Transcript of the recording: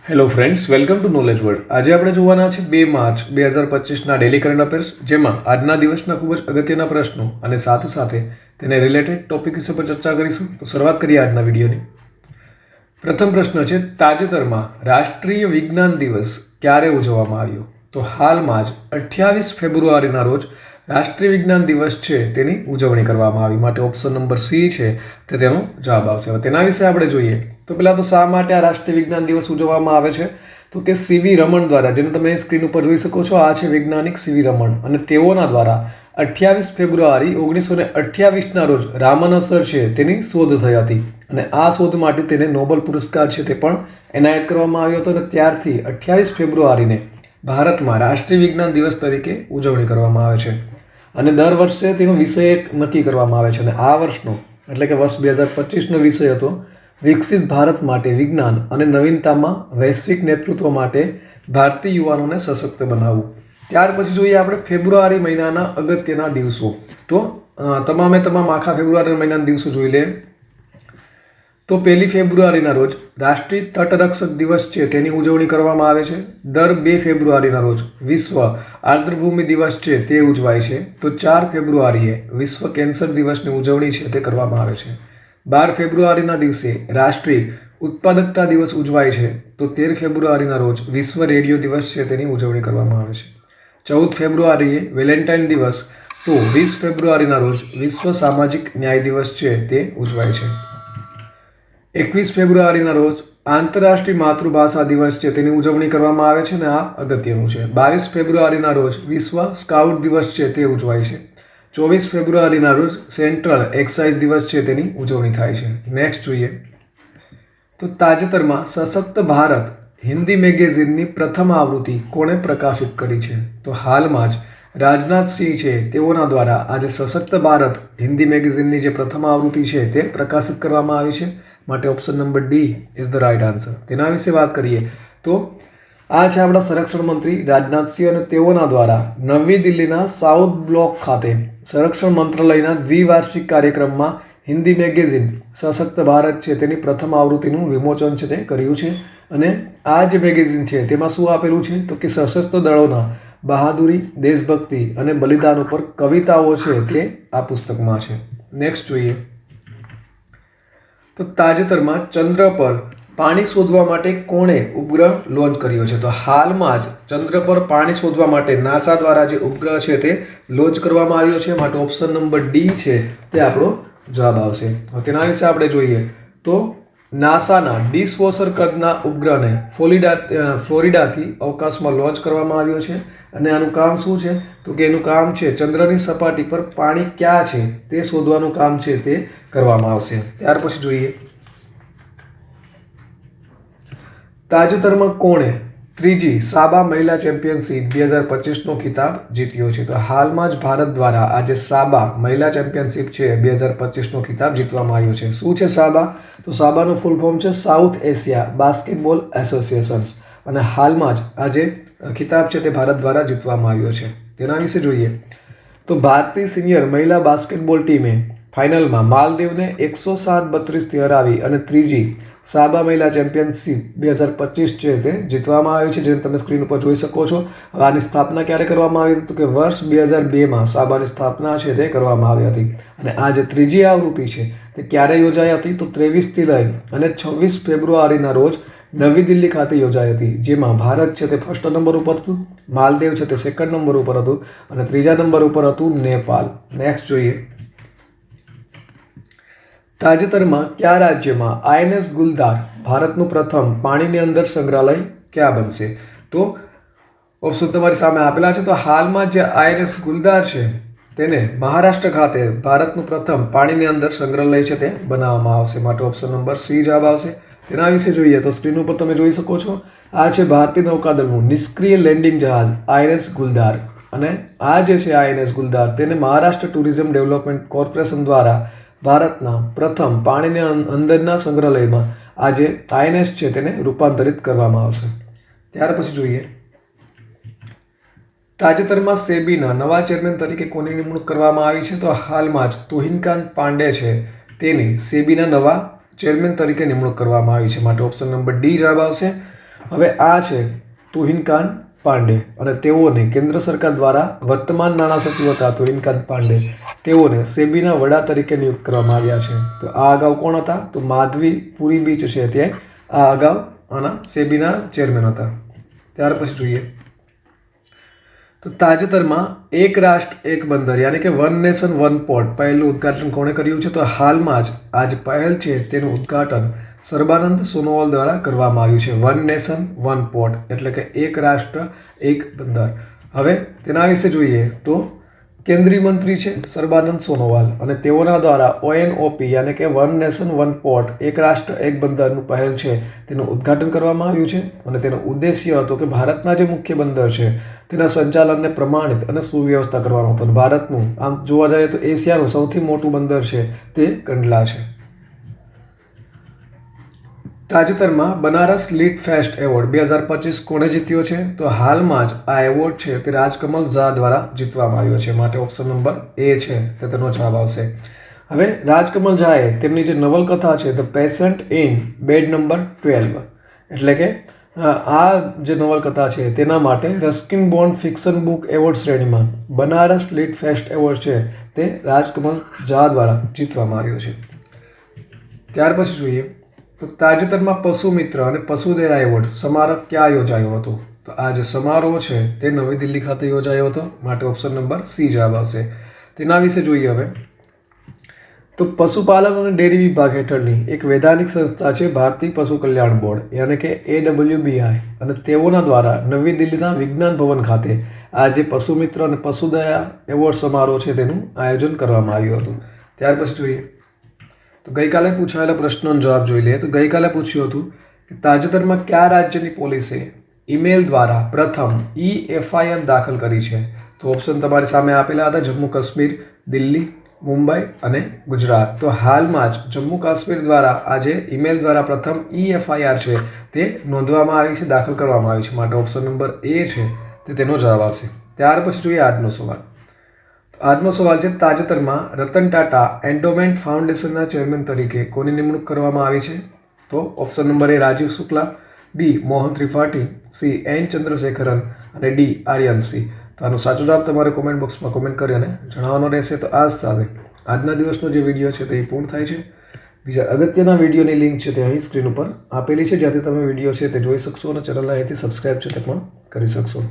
Hello friends, welcome to knowledge world. આજે આપણે જોવાના છે 2 માર્ચ 2025ના ડેલી કરંટ અફેર્સ, જેમાં આજના દિવસના ખૂબ જ અગત્યના પ્રશ્નો અને સાથે સાથે તેને રિલેટેડ ટોપિક વિશે પર ચર્ચા કરીશું. તો શરૂઆત કરીએ આજના વિડીયોની. પ્રથમ પ્રશ્ન છે, તાજેતરમાં રાષ્ટ્રીય વિજ્ઞાન દિવસ ક્યારે ઉજવવામાં આવ્યો? તો હાલમાં જ 28 ફેબ્રુઆરીના રોજ રાષ્ટ્રીય વિજ્ઞાન દિવસ છે તેની ઉજવણી કરવામાં આવી. માટે ઓપ્શન નંબર સી છે તે તેનો જવાબ આવશે. હવે તેના વિશે આપણે જોઈએ તો પહેલાં તો શા માટે આ રાષ્ટ્રીય વિજ્ઞાન દિવસ ઉજવવામાં આવે છે? તો કે સીવી રમણ દ્વારા, જેને તમે સ્ક્રીન ઉપર જોઈ શકો છો, આ છે વૈજ્ઞાનિક સીવી રમણ, અને તેઓના દ્વારા 28 ફેબ્રુઆરી 1928ના રોજ રામન અસર છે તેની શોધ થઈ હતી, અને આ શોધ માટે તેને નોબેલ પુરસ્કાર છે તે પણ એનાયત કરવામાં આવ્યો હતો. અને ત્યારથી 28 ફેબ્રુઆરીને ભારતમાં રાષ્ટ્રીય વિજ્ઞાન દિવસ તરીકે ઉજવણી કરવામાં આવે છે, અને દર વર્ષે તેનો વિષય એક નક્કી કરવામાં આવે છે. અને આ વર્ષનો એટલે કે વર્ષ 2025નો વિષય હતો વિકસિત ભારત માટે વિજ્ઞાન અને નવીનતામાં વૈશ્વિક નેતૃત્વ માટે ભારતીય યુવાનોને સશક્ત બનાવવું. ત્યાર પછી જોઈએ આપણે ફેબ્રુઆરી મહિનાના અગત્યના દિવસો. તો તમામ આખા ફેબ્રુઆરી મહિનાના દિવસો જોઈ લે. તો 1 ફેબ્રુઆરીના રોજ રાષ્ટ્રીય તટરક્ષક દિવસ છે તેની ઉજવણી કરવામાં આવે છે. દર 2 ફેબ્રુઆરીના રોજ વિશ્વ આર્દ્રભૂમિ દિવસ છે તે ઉજવાય છે. તો 4 ફેબ્રુઆરીએ વિશ્વ કેન્સર દિવસની ઉજવણી છે તે કરવામાં આવે છે. 12 ફેબ્રુઆરીના દિવસે રાષ્ટ્રીય ઉત્પાદકતા દિવસ ઉજવાય છે. તો 13 ફેબ્રુઆરીના રોજ વિશ્વ રેડિયો દિવસ છે તેની ઉજવણી કરવામાં આવે છે. 14 ફેબ્રુઆરીએ વેલેન્ટાઇન દિવસ. તો 20 ફેબ્રુઆરીના રોજ વિશ્વ સામાજિક ન્યાય દિવસ છે તે ઉજવાય છે. 21 ફેબ્રુઆરીના રોજ આંતરરાષ્ટ્રીય માતૃભાષા દિવસ છે તેની ઉજવણી કરવામાં આવે છે, અને આ અગત્યનું છે. 22 ફેબ્રુઆરીના રોજ વિશ્વ સ્કાઉટ દિવસ છે તે ઉજવાય છે. 24 ફેબ્રુઆરીના રોજ સેન્ટ્રલ એક્સાઇઝ દિવસ છે તેની ઉજવણી થાય છે. નેક્સ્ટ જોઈએ તો તાજેતરમાં સશક્ત ભારત હિન્દી મેગેઝિનની પ્રથમ આવૃત્તિ કોણે પ્રકાશિત કરી છે? તો હાલમાં જ રાજનાથસિંહ છે તેઓના દ્વારા આજે સશક્ત ભારત હિન્દી મેગેઝિનની જે પ્રથમ આવૃત્તિ છે તે પ્રકાશિત કરવામાં આવી છે. માટે option number D is the right answer. તેના વિશે વાત કરીએ તો આ છે આપણા સંરક્ષણ મંત્રી રાજનાથસિંહ, અને તેઓના દ્વારા નવી દિલ્હીના સાઉથ બ્લોક ખાતે સંરક્ષણ મંત્રાલયના દ્વિવાર્ષિક કાર્યક્રમમાં હિન્દી મેગેઝિન સશક્ત ભારત છે તેની પ્રથમ આવૃત્તિનું વિમોચન છે તે કર્યું છે. અને આ જે મેગેઝિન છે તેમાં શું આપેલું છે? તો કે સશસ્ત્ર દળોના બહાદુરી, દેશભક્તિ અને બલિદાન ઉપર કવિતાઓ છે તે આ પુસ્તકમાં છે. નેક્સ્ટ જોઈએ તો તાજેતરમાં ચંદ્ર પર પાણી શોધવા માટે કોણે ઉપગ્રહ લોન્ચ કર્યો છે? તો હાલમાં જ ચંદ્ર પર પાણી શોધવા માટે નાસા દ્વારા જે ઉપગ્રહ છે તે લોન્ચ કરવામાં આવ્યો છે. માટે ઓપ્શન નંબર ડી છે તે આપણો જવાબ આવશે. તેના વિશે આપણે જોઈએ તો નાસાના ડિશવોશર કદના ઉપગ્રહને ફ્લોરિડાથી અવકાશમાં લોન્ચ કરવામાં આવ્યો છે. અને આનું કામ શું છે? તો કે એનું કામ છે ચંદ્રની સપાટી પર પાણી ક્યાં છે તે શોધવાનું કામ છે તે કરવામાં આવશે. ત્યાર પછી જોઈએ તાજેતરમાં કોણે ત્રીજી સાબા મહિલા ચેમ્પિયનશિપ 2025નો ખિતાબ જીત્યો છે? તો હાલમાં જ ભારત દ્વારા આજે સાબા મહિલા ચેમ્પિયનશિપ છે 2025નો ખિતાબ જીતવામાં આવ્યો છે. શું છે સાબા? તો સાબાનું ફૂલ ફોર્મ છે સાઉથ એશિયા બાસ્કેટબોલ એસોસિએશન, અને હાલમાં જ આજે ખિતાબ છે તે ભારત દ્વારા જીતવામાં આવ્યો છે. તેના વિશે જોઈએ તો ભારતીય સિનિયર મહિલા બાસ્કેટબોલ ટીમે ફાઇનલમાં માલદીવને 107-32થી હરાવી અને ત્રીજી સાબા મહિલા ચેમ્પિયનશિપ 2025 છે તે જીતવામાં આવી છે, જેને તમે સ્ક્રીન ઉપર જોઈ શકો છો. આની સ્થાપના ક્યારે કરવામાં આવી? તો કે વર્ષ 2002માં સાબાની સ્થાપના છે તે કરવામાં આવી હતી. અને આ જે ત્રીજી આવૃત્તિ છે તે ક્યારે યોજાઈ હતી? તો 23થી લઈ અને 26 ફેબ્રુઆરીના રોજ નવી દિલ્હી ખાતે યોજાઈ હતી, જેમાં ભારત છે તે ફર્સ્ટ નંબર ઉપર હતું, માલદીવ છે તે સેકન્ડ નંબર ઉપર હતું, અને ત્રીજા નંબર ઉપર હતું નેપાલ. નેક્સ્ટ જોઈએ તાજેતરમાં કયા રાજ્યમાં આઈએનએસ ગુલદાર ભારતનું પ્રથમ પાણીની અંદર સંગ્રહાલય ક્યાં બનશે? તો ઓપ્શન તમારી સામે આપેલા છે. તો હાલમાં જે આઈએનએસ ગુલદાર છે તેને મહારાષ્ટ્ર ખાતે ભારતનું પ્રથમ પાણીની અંદર સંગ્રહાલય છે તે બનાવવામાં આવશે. માટે ઓપ્શન નંબર સી જવાબ આવશે. તેના વિશે જોઈએ તો સ્ક્રીન ઉપર તમે જોઈ શકો છો, આ છે ભારતીય નૌકાદળનું નિષ્ક્રિય લેન્ડિંગ જહાજ આઈએનએસ ગુલદાર, અને આ જે છે આઈએનએસ ગુલદાર તેને મહારાષ્ટ્ર ટુરિઝમ ડેવલપમેન્ટ કોર્પોરેશન દ્વારા ભારતના પ્રથમ પાણીની અંદરના સંગ્રહાલયમાં આજે આઈએનએસ છે તેને રૂપાંતરિત કરવામાં આવશે. ત્યાર પછી જોઈએ તાજેતરમાં સેબીના નવા ચેરમેન તરીકે કોની નિમણૂક કરવામાં આવી છે? તો હાલમાં જ તુહિનકાંત પાંડે છે તેની સેબીના નવા ચેરમેન તરીકે નિમણૂક કરવામાં આવી છે. માટે ઓપ્શન નંબર ડી જવાબ આવશે. હવે આ છે તુહિનકાંત પાંડે અને તેઓને કેન્દ્ર સરકાર દ્વારા વર્તમાન નાણાં સચિવ હતા તુહિનકાંત પાંડે, તેઓને સેબીના વડા તરીકે નિયુક્ત કરવામાં આવ્યા છે. તો આ અગાઉ કોણ હતા? તો માધવી પુરી બીચ છે ત્યાં આ અગાઉ આના સેબીના ચેરમેન હતા. ત્યાર પછી જોઈએ તો તાજેતરમાં એક રાષ્ટ્ર એક બંદર યાની કે વન નેશન વન પોર્ટ પહેલું ઉદ્ઘાટન કોણે કર્યું છે? તો હાલમાં જ આ જે પહેલ છે તેનું ઉદ્ઘાટન સર્બાનંદ સોનોવાલ દ્વારા કરવામાં આવ્યું છે. વન નેશન વન પોર્ટ એટલે કે એક રાષ્ટ્ર એક બંદર. હવે તેના વિશે જોઈએ તો કેન્દ્રીય મંત્રી છે સર્બાનંદ સોનોવાલ અને તેઓના દ્વારા ONOP યાની કે વન નેશન વન પોર્ટ એક રાષ્ટ્ર એક બંદરનું પહેલ છે તેનું ઉદ્ઘાટન કરવામાં આવ્યું છે અને તેનો ઉદ્દેશ્ય હતો કે ભારતના જે મુખ્ય બંદર છે તેના સંચાલનને પ્રમાણિત અને સુવ્યવસ્થા કરવાનો હતો. ભારતનું આમ જોવા જઈએ તો એશિયાનું સૌથી મોટું બંદર છે તે કંડલા છે. તાજેતરમાં બનારસ લીડ ફેસ્ટ એવોર્ડ 2025 કોણે જીત્યો છે? તો હાલમાં જ આ એવોર્ડ છે તે રાજકમલ ઝા દ્વારા જીતવામાં આવ્યો છે. માટે ઓપ્શન નંબર એ છે તે તેનો જવાબ આવશે. હવે રાજકમલ ઝાએ તેમની જે નવલકથા છે the patient in bed number 12 એટલે કે આ જે નવલકથા છે તેના માટે Ruskin Bond fiction book award શ્રેણીમાં બનારસ લીડ ફેસ્ટ એવોર્ડ છે તે રાજકમલ ઝા દ્વારા જીતવામાં આવ્યો છે. ત્યાર પછી જોઈએ તો તાજેતરમાં પશુ મિત્ર અને પશુદયા એવોર્ડ સમારોહ ક્યાં યોજાયો હતો? તો આ જે સમારોહ છે તે નવી દિલ્હી ખાતે યોજાયો હતો. માટે ઓપ્શન નંબર સી જવાબ આવશે. તેના વિશે જોઈએ હવે તો પશુપાલન અને ડેરી વિભાગ હેઠળની એક વૈધાનિક સંસ્થા છે ભારતીય પશુ કલ્યાણ બોર્ડ યાની કે AWBI અને તેઓના દ્વારા નવી દિલ્હીના વિજ્ઞાન ભવન ખાતે આ જે પશુ મિત્ર અને પશુદયા એવોર્ડ સમારોહ છે તેનું આયોજન કરવામાં આવ્યું હતું. ત્યાર પછી જોઈએ તો ગઈકાલે પૂછાયેલા પ્રશ્નોનો જવાબ જોઈ લઈએ. તો ગઈકાલે પૂછ્યું હતું કે તાજેતરમાં કયા રાજ્યની પોલીસે ઈમેલ દ્વારા પ્રથમ FIR દાખલ કરી છે? તો ઓપ્શન તમારી સામે આપેલા હતા જમ્મુ કાશ્મીર, દિલ્હી, મુંબઈ અને ગુજરાત. તો હાલમાં જ જમ્મુ કાશ્મીર દ્વારા આજે ઈમેલ દ્વારા પ્રથમ FIR છે તે નોંધવામાં આવી છે, દાખલ કરવામાં આવી છે. માટે ઓપ્શન નંબર એ છે તે તેનો જવાબ આવશે. ત્યાર પછી જોઈએ આજનો સવાલ. આજનો સવાલ છે તાજેતરમાં રતન ટાટા એન્ડોમેન્ટ ફાઉન્ડેશનના ચેરમેન તરીકે કોની નિમણૂક કરવામાં આવી છે? તો ઓપ્શન નંબર એ રાજીવ શુક્લા, બી મોહન ત્રિપાઠી, સી N ચંદ્રશેખરન અને ડી આર્યન સિંહ. તો આનો સાચો જવાબ તમારે કોમેન્ટ બોક્સમાં કોમેન્ટ કરી અને જણાવવાનો રહેશે. તો આ સાથે આજના દિવસનો જે વિડીયો છે તે પૂર્ણ થાય છે. બીજા અગત્યના વિડીયોની લિંક છે તે અહીં સ્ક્રીન ઉપર આપેલી છે જ્યાંથી તમે વિડીયો છે તે જોઈ શકશો અને ચેનલને અહીંથી સબસ્ક્રાઈબ છે તે પણ કરી શકશો.